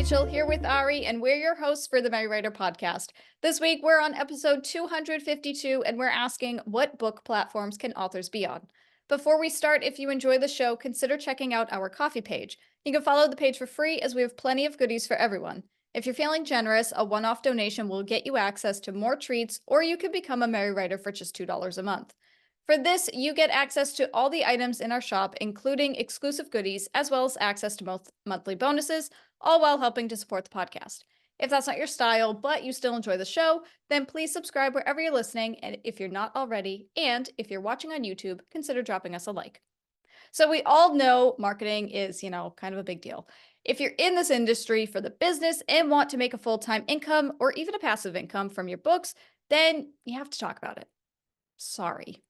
Rachel here with Ari, and we're your hosts for the Merry Writer podcast. This week, we're on episode 252, and we're asking, what book platforms can authors be on? Before we start, if you enjoy the show, consider checking out our coffee page. You can follow the page for free, as we have plenty of goodies for everyone. If you're feeling generous, a one-off donation will get you access to more treats, or you can become a Merry Writer for just $2 a month. For this, you get access to all the items in our shop, including exclusive goodies, as well as access to monthly bonuses, all while helping to support the podcast. If that's not your style, but you still enjoy the show, then please subscribe wherever you're listening, and if you're not already, and if you're watching on YouTube, consider dropping us a like. So we all know marketing is, kind of a big deal. If you're in this industry for the business and want to make a full-time income or even a passive income from your books, then you have to talk about it. Sorry.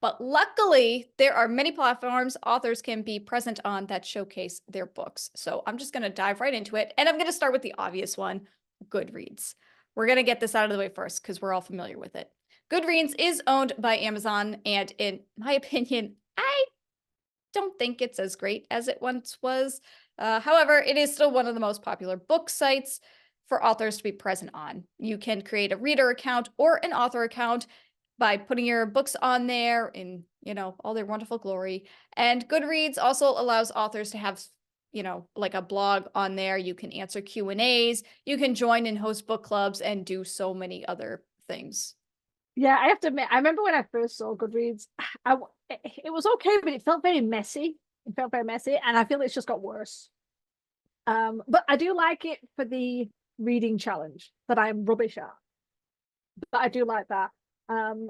But luckily, there are many platforms authors can be present on that showcase their books. So I'm just going to dive right into it. And I'm going to start with the obvious one, Goodreads. We're going to get this out of the way first because we're all familiar with it. Goodreads is owned by Amazon, and in my opinion, I don't think it's as great as it once was. However, it is still one of the most popular book sites for authors to be present on. You can create a reader account or an author account by putting your books on there in, all their wonderful glory. And Goodreads also allows authors to have, like a blog on there. You can answer Q&As, you can join and host book clubs and do so many other things. Yeah, I have to admit, I remember when I first saw Goodreads, it was okay, but it felt very messy. It felt very messy, and I feel it's just got worse. But I do like it for the reading challenge that I'm rubbish at. But I do like that.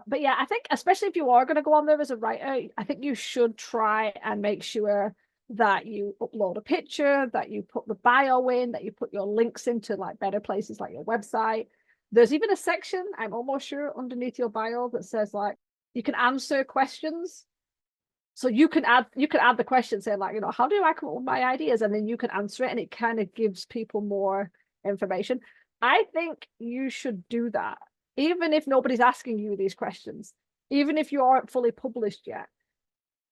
But yeah, I think especially if you are going to go on there as a writer, I think you should try and make sure that you upload a picture, that you put the bio in, that you put your links into like better places like your website. There's even a section, I'm almost sure, underneath your bio that says like you can answer questions. So you can add the question saying like, how do I come up with my ideas? And then you can answer it, and it kind of gives people more information. I think you should do that, even if nobody's asking you these questions, even if you aren't fully published yet.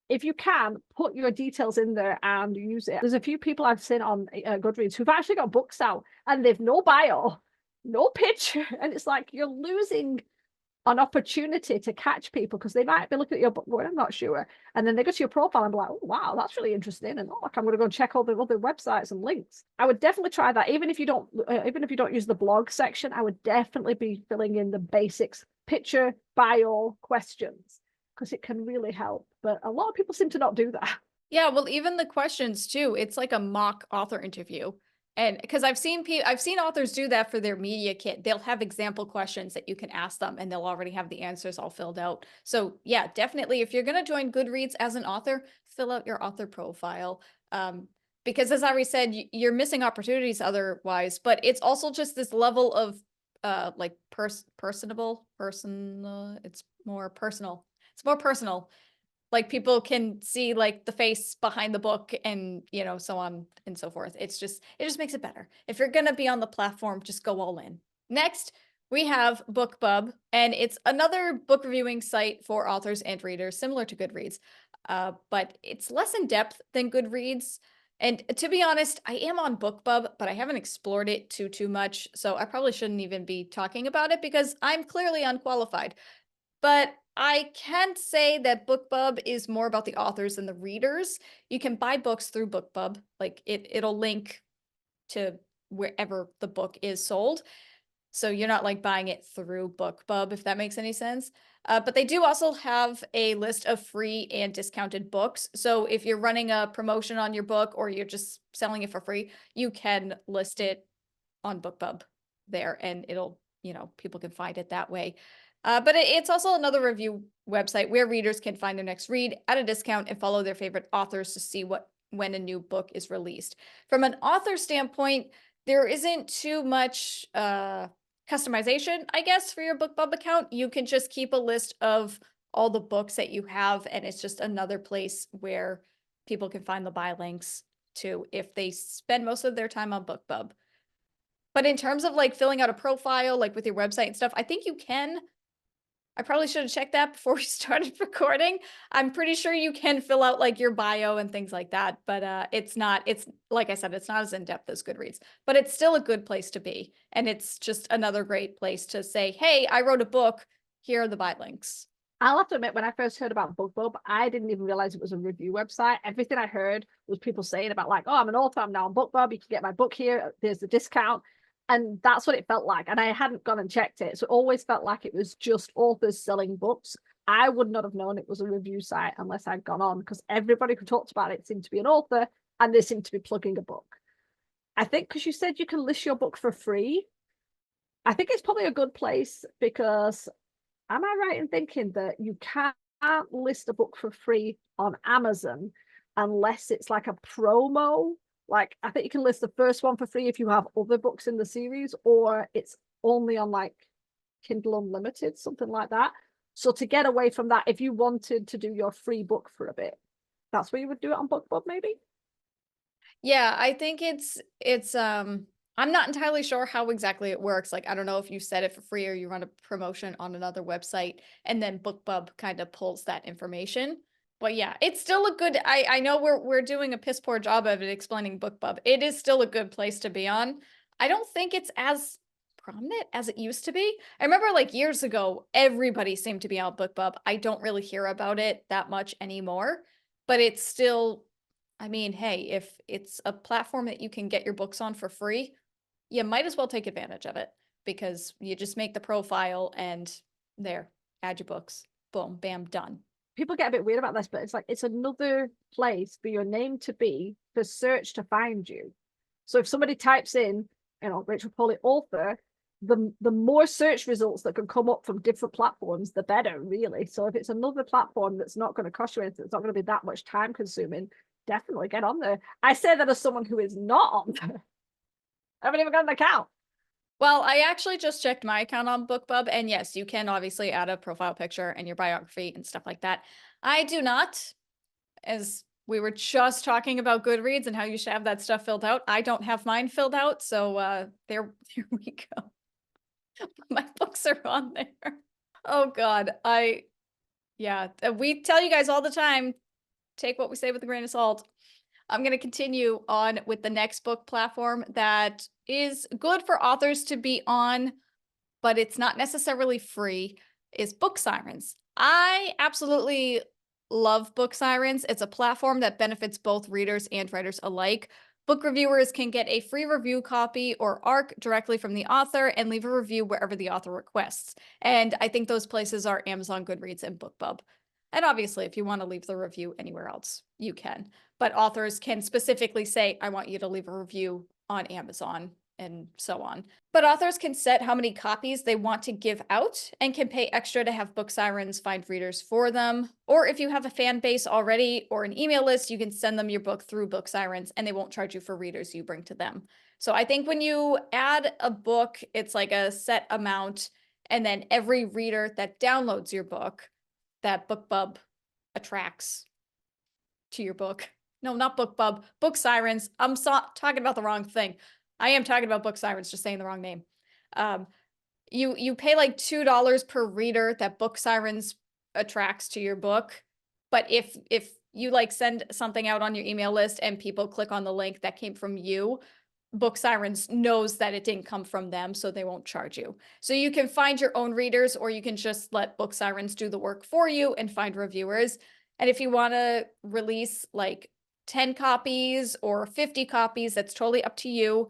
If you can, put your details in there and use it. There's a few people I've seen on Goodreads who've actually got books out and they've no bio, no picture. And it's like you're losing an opportunity to catch people because they might be looking at your book going, I'm not sure. And then they go to your profile and be like, oh, wow, that's really interesting. And I'm going to go check all the other websites and links. I would definitely try that. Even if you don't use the blog section, I would definitely be filling in the basics, picture, bio, questions, because it can really help. But a lot of people seem to not do that. Yeah, well, even the questions too, it's like a mock author interview. And because I've seen authors do that for their media kit. They'll have example questions that you can ask them and they'll already have the answers all filled out. So yeah, definitely if you're going to join Goodreads as an author, fill out your author profile. Because as Ari said, you're missing opportunities otherwise, but it's also just this level of like personable, it's more personal. It's more personal. Like people can see like the face behind the book and, so on and so forth. It just makes it better. If you're going to be on the platform, just go all in. Next, we have BookBub, and it's another book reviewing site for authors and readers, similar to Goodreads, but it's less in depth than Goodreads. And to be honest, I am on BookBub, but I haven't explored it too much. So I probably shouldn't even be talking about it because I'm clearly unqualified. But I can say that BookBub is more about the authors than the readers. You can buy books through BookBub. Like it'll link to wherever the book is sold. So you're not like buying it through BookBub, if that makes any sense. But they do also have a list of free and discounted books. So if you're running a promotion on your book or you're just selling it for free, you can list it on BookBub there and it'll, people can find it that way. But it's also another review website where readers can find their next read at a discount and follow their favorite authors to see when a new book is released. From an author standpoint, there isn't too much customization, I guess, for your BookBub account. You can just keep a list of all the books that you have, and it's just another place where people can find the buy links to if they spend most of their time on BookBub. But in terms of like filling out a profile, like with your website and stuff, I think you can I probably should have checked that before we started recording. I'm pretty sure you can fill out like your bio and things like that, but it's like I said, it's not as in-depth as Goodreads, but it's still a good place to be. And it's just another great place to say, hey, I wrote a book. Here are the buy links. I'll have to admit, when I first heard about BookBub, I didn't even realize it was a review website. Everything I heard was people saying about like, oh, I'm an author, I'm now on BookBub, you can get my book here, there's the discount. And that's what it felt like. And I hadn't gone and checked it. So it always felt like it was just authors selling books. I would not have known it was a review site unless I'd gone on, because everybody who talked about it seemed to be an author and they seemed to be plugging a book. I think because you said you can list your book for free, I think it's probably a good place, because am I right in thinking that you can't list a book for free on Amazon unless it's like a promo? Like, I think you can list the first one for free if you have other books in the series, or it's only on like Kindle Unlimited, something like that. So to get away from that, if you wanted to do your free book for a bit, that's where you would do it on BookBub, maybe? Yeah, I think I'm not entirely sure how exactly it works. Like, I don't know if you set it for free or you run a promotion on another website and then BookBub kind of pulls that information. But yeah, it's still a good, I know we're doing a piss poor job of it explaining BookBub. It is still a good place to be on. I don't think it's as prominent as it used to be. I remember like years ago, everybody seemed to be on BookBub. I don't really hear about it that much anymore, but it's still, I mean, hey, if it's a platform that you can get your books on for free, you might as well take advantage of it, because you just make the profile and there, add your books. Boom, bam, done. People get a bit weird about this, but it's like it's another place for your name to be for search to find you. So if somebody types in, you know, Rachel Polly author, the more search results that can come up from different platforms, the better, really. So if it's another platform that's not going to cost you anything, it's not going to be that much time consuming, definitely get on there. I say that as someone who is not on there. I haven't even got an account. Well, I actually just checked my account on BookBub, and yes, you can obviously add a profile picture and your biography and stuff like that. I do not, as we were just talking about Goodreads and how you should have that stuff filled out. I don't have mine filled out, so there we go. My books are on there. Oh God, yeah, we tell you guys all the time, take what we say with a grain of salt. I'm going to continue on with the next book platform that is good for authors to be on, but it's not necessarily free, is Book Sirens. I absolutely love Book Sirens. It's a platform that benefits both readers and writers alike. Book reviewers can get a free review copy or ARC directly from the author and leave a review wherever the author requests. And I think those places are Amazon, Goodreads, and BookBub. And obviously, if you want to leave the review anywhere else, you can. But authors can specifically say, I want you to leave a review on Amazon and so on. But authors can set how many copies they want to give out and can pay extra to have Book Sirens find readers for them. Or if you have a fan base already or an email list, you can send them your book through Book Sirens and they won't charge you for readers you bring to them. So I think when you add a book, it's like a set amount, and then every reader that downloads your book, that BookBub attracts to your book. No, not BookBub, Book Sirens. I'm talking about the wrong thing. I am talking about Book Sirens, just saying the wrong name. You pay like $2 per reader that Book Sirens attracts to your book. But if you like send something out on your email list and people click on the link that came from you, Book Sirens knows that it didn't come from them, so they won't charge you. So you can find your own readers, or you can just let Book Sirens do the work for you and find reviewers. And if you want to release like 10 copies or 50 copies, that's totally up to you,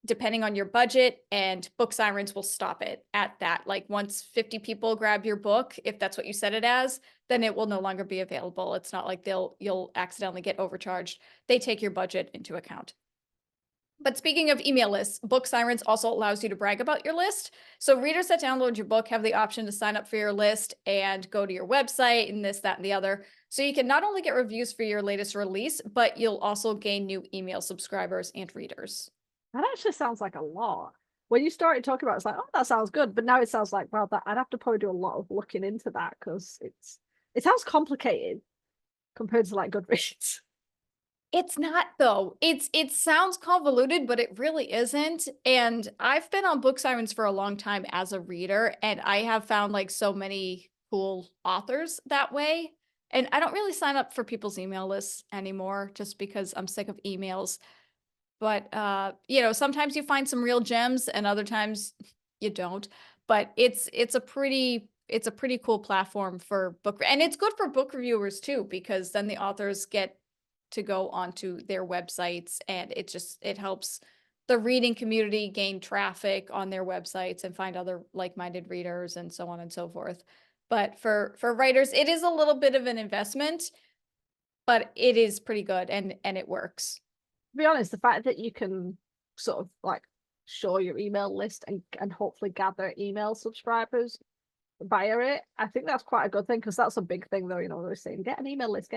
depending on your budget, and Book Sirens will stop it at that. Like once 50 people grab your book, if that's what you set it as, then it will no longer be available. It's not like you'll accidentally get overcharged. They take your budget into account. But speaking of email lists, Book Sirens also allows you to brag about your list. So readers that download your book have the option to sign up for your list and go to your website and this, that, and the other. So you can not only get reviews for your latest release, but you'll also gain new email subscribers and readers. That actually sounds like a lot. When you started talking about it, it's like, oh, that sounds good. But now it sounds like, well, that I'd have to probably do a lot of looking into that, because it sounds complicated compared to like Goodreads. It's not though. It sounds convoluted, but it really isn't. And I've been on Book Sirens for a long time as a reader, and I have found like so many cool authors that way. And I don't really sign up for people's email lists anymore just because I'm sick of emails. But sometimes you find some real gems and other times you don't. But it's a pretty cool platform for and it's good for book reviewers too, because then the authors get to go onto their websites and it helps the reading community gain traffic on their websites and find other like-minded readers and so on and so forth. But for writers, it is a little bit of an investment, but it is pretty good and it works. To be honest, the fact that you can sort of like show your email list and hopefully gather email subscribers via it, I think that's quite a good thing, because that's a big thing though, they're saying get an email list,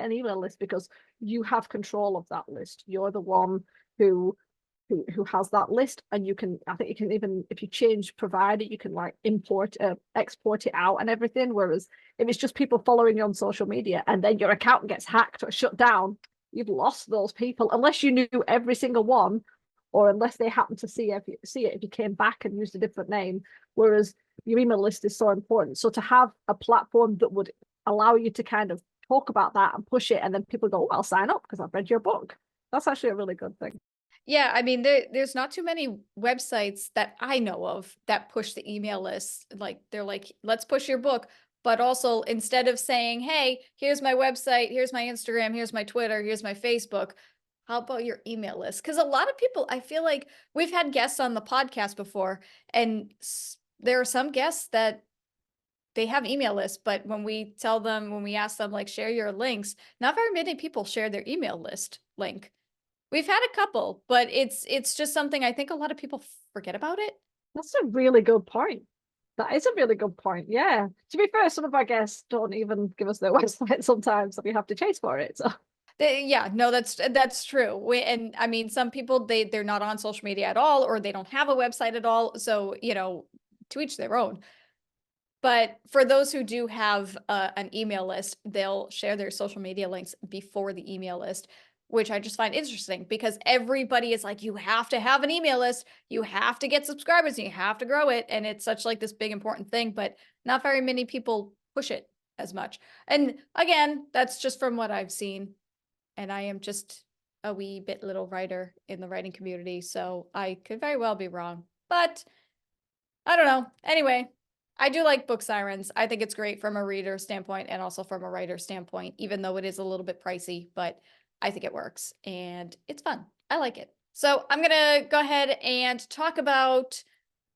because you have control of that list. You're the one who has that list, and I think you can, even if you change provider, you can like export it out and everything. Whereas if it's just people following you on social media and then your account gets hacked or shut down, you've lost those people unless you knew every single one, or unless they happen to see it if you came back and used a different name. Whereas your email list is so important. So to have a platform that would allow you to kind of talk about that and push it, and then people go, oh, I'll sign up because I've read your book. That's actually a really good thing. Yeah, I mean, there's not too many websites that I know of that push the email list. Like they're like, let's push your book. But also instead of saying, hey, here's my website, here's my Instagram, here's my Twitter, here's my Facebook, how about your email list? Because a lot of people, I feel like we've had guests on the podcast before, and there are some guests that they have email lists, but when we ask them, like, share your links, not very many people share their email list link. We've had a couple, but it's just something I think a lot of people forget about it. That's a really good point. That is a really good point. Yeah. To be fair, some of our guests don't even give us their website sometimes, so we have to chase for it. So Yeah, no, that's true. And I mean, some people they're not on social media at all, or they don't have a website at all. So to each their own. But for those who do have an email list, they'll share their social media links before the email list, which I just find interesting because everybody is like, you have to have an email list, you have to get subscribers, and you have to grow it. And it's such like this big important thing, but not very many people push it as much. And again, that's just from what I've seen. And I am just a wee bit little writer in the writing community, so I could very well be wrong. But I don't know. Anyway, I do like Book Sirens. I think it's great from a reader standpoint and also from a writer standpoint, even though it is a little bit pricey, but I think it works and it's fun. I like it. So I'm going to go ahead and talk about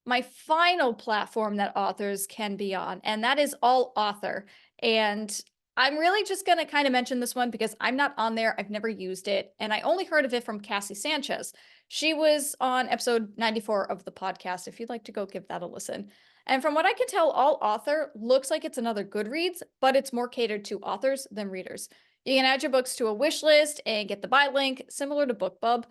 my final platform that authors can be on, and that is AllAuthor. And I'm really just going to kind of mention this one because I'm not on there. I've never used it, and I only heard of it from Cassie Sanchez. She was on episode 94 of the podcast, if you'd like to go give that a listen. And from what I can tell, AllAuthor looks like it's another Goodreads, but it's more catered to authors than readers. You can add your books to a wish list and get the buy link, similar to BookBub.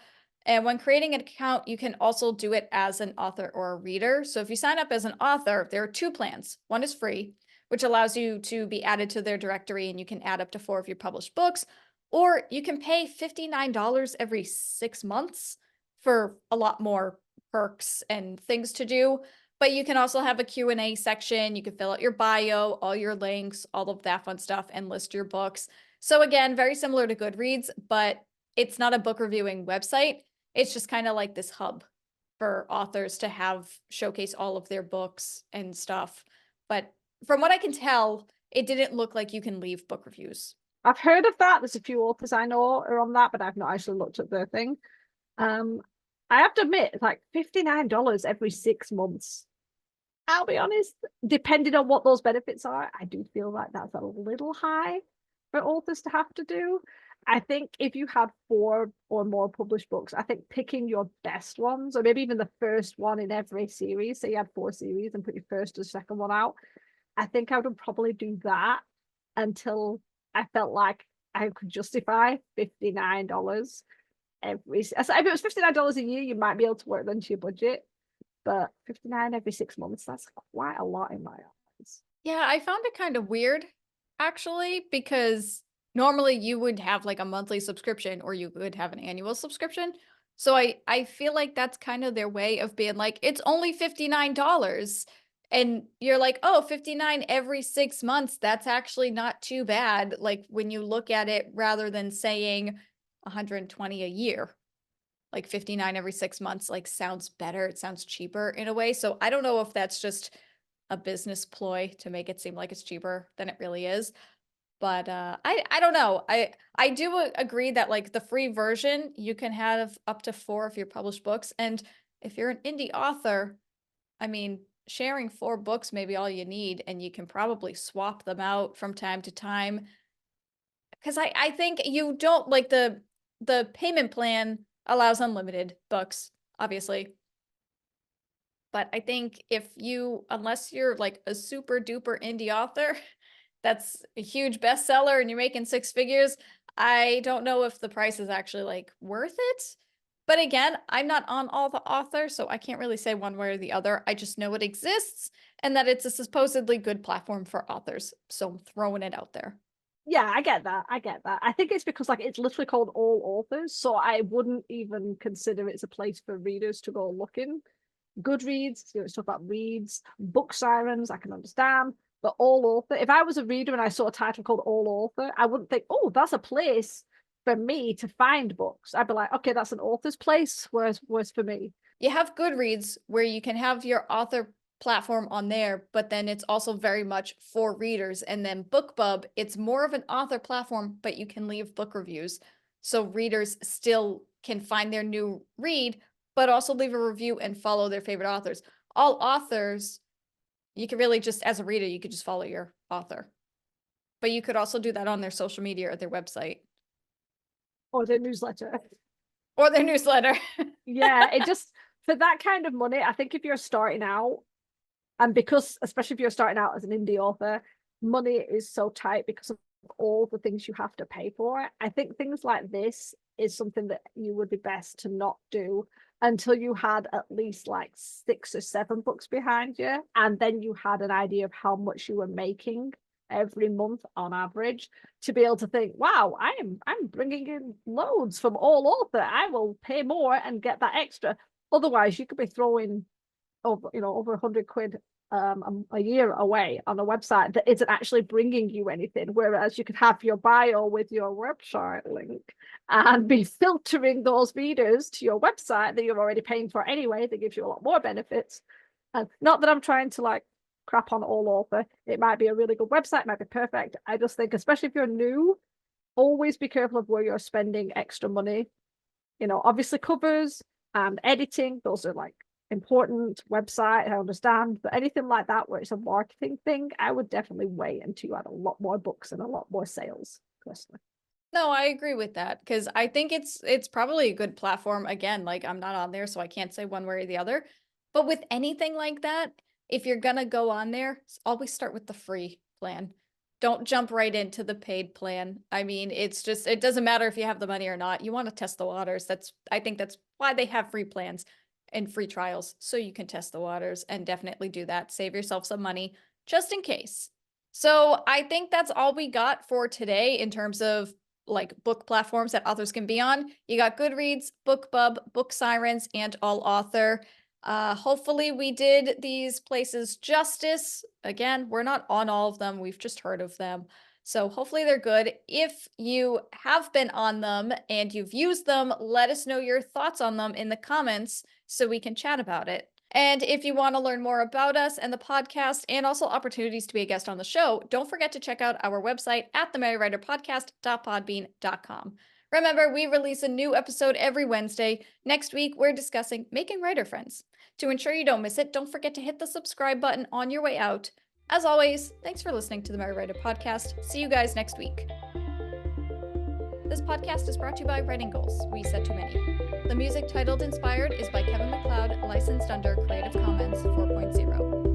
And when creating an account, you can also do it as an author or a reader. So if you sign up as an author, there are two plans. One is free, which allows you to be added to their directory and you can add up to 4 of your published books. Or you can pay $59 every 6 months for a lot more perks and things to do. But you can also have a Q&A section. You can fill out your bio, all your links, all of that fun stuff, and list your books. So again, very similar to Goodreads, but it's not a book reviewing website. It's just kind of like this hub for authors to have showcase all of their books and stuff. But from what I can tell, it didn't look like you can leave book reviews. I've heard of that. There's a few authors I know are on that, but I've not actually looked at their thing. I have to admit, it's like $59 every 6 months. I'll be honest, depending on what those benefits are, I do feel like that's a little high for authors to have to do. I think if you had 4 or more published books, I think picking your best ones, or maybe even the first one in every series, say you had 4 series and put your first or second one out, I think I would probably do that until I felt like I could justify $59 every. So if it was $59 a year, you might be able to work into your budget. But 59 every 6 months, that's quite a lot in my eyes. Yeah, I found it kind of weird, actually, because Normally you would have like a monthly subscription or you would have an annual subscription. So I feel like that's kind of their way of being like, it's only $59. And you're like, oh, 59 every 6 months. That's actually not too bad. Like when you look at it rather than saying 120 a year, like 59 every 6 months, like sounds better. It sounds cheaper in a way. So I don't know if that's just a business ploy to make it seem like it's cheaper than it really is. But, I don't know. I do agree that, like, the free version, you can have up to 4 of your published books, and if you're an indie author, I mean, sharing 4 books may be all you need, and you can probably swap them out from time to time. Because I think you don't like, the payment plan allows unlimited books, obviously. But I think if you unless you're, like, a super duper indie author that's a huge bestseller and you're making 6 figures, I don't know if the price is actually, like, worth it. But again, I'm not on AllAuthor, so I can't really say one way or the other. I just know it exists and that it's a supposedly good platform for authors, so I'm throwing it out there. Yeah, I get that. I get that. I think it's because like it's literally called All Authors, so I wouldn't even consider it's a place for readers to go looking. Goodreads, you know, stuff about reads, book sirens, I can understand. But All Author, if I was a reader and I saw a title called All Author, I wouldn't think, oh, that's a place for me to find books. I'd be like, okay, that's an author's place, whereas for me. You have Goodreads where you can have your author platform on there, but then it's also very much for readers. And then BookBub, it's more of an author platform, but you can leave book reviews. So readers still can find their new read, but also leave a review and follow their favorite authors. All authors, you can really just, as a reader, you could just follow your author. But you could also do that on their social media or their website Or the newsletter. or their newsletter. Yeah, it just for that kind of money, I think if you're starting out, and because especially if you're starting out as an indie author, money is so tight because of all the things you have to pay for it. I think things like this is something that you would be best to not do until you had at least like 6 or 7 books behind you, and then you had an idea of how much you were making every month on average to be able to think, wow, I'm bringing in loads from All Author, I will pay more and get that extra. Otherwise you could be throwing over, you know, over 100 quid a year away on a website that isn't actually bringing you anything, whereas you could have your bio with your website link and be filtering those readers to your website that you're already paying for anyway. That gives you a lot more benefits. And not that I'm trying to like crap on All Author, it might be a really good website, might be perfect. I just think, especially if you're new, always be careful of where you're spending extra money. You know, obviously covers and editing, those are like important. Website, I understand, but anything like that where it's a marketing thing, I would definitely wait until you had a lot more books and a lot more sales, personally. No, I agree with that because I think it's probably a good platform. Again, like I'm not on there, so I can't say one way or the other. But with anything like that, if you're gonna go on there, always start with the free plan. Don't jump right into the paid plan. I mean, it's just it doesn't matter if you have the money or not. You want to test the waters. I think that's why they have free plans and free trials, so you can test the waters and definitely do that. Save yourself some money just in case. So I think that's all we got for today in terms of like book platforms that authors can be on. You got Goodreads, BookBub, Book Sirens, and AllAuthor. Hopefully we did these places justice. Again, we're not on all of them. We've just heard of them. So hopefully they're good. If you have been on them and you've used them, let us know your thoughts on them in the comments so we can chat about it. And if you want to learn more about us and the podcast and also opportunities to be a guest on the show, don't forget to check out our website at themerrywriterpodcast.podbean.com. Remember, we release a new episode every Wednesday. Next week, we're discussing making writer friends. To ensure you don't miss it, don't forget to hit the subscribe button on your way out. As always, thanks for listening to the Merry Writer Podcast. See you guys next week. This podcast is brought to you by Writing Goals. We Set Too Many. The music titled Inspired is by Kevin MacLeod, licensed under Creative Commons 4.0.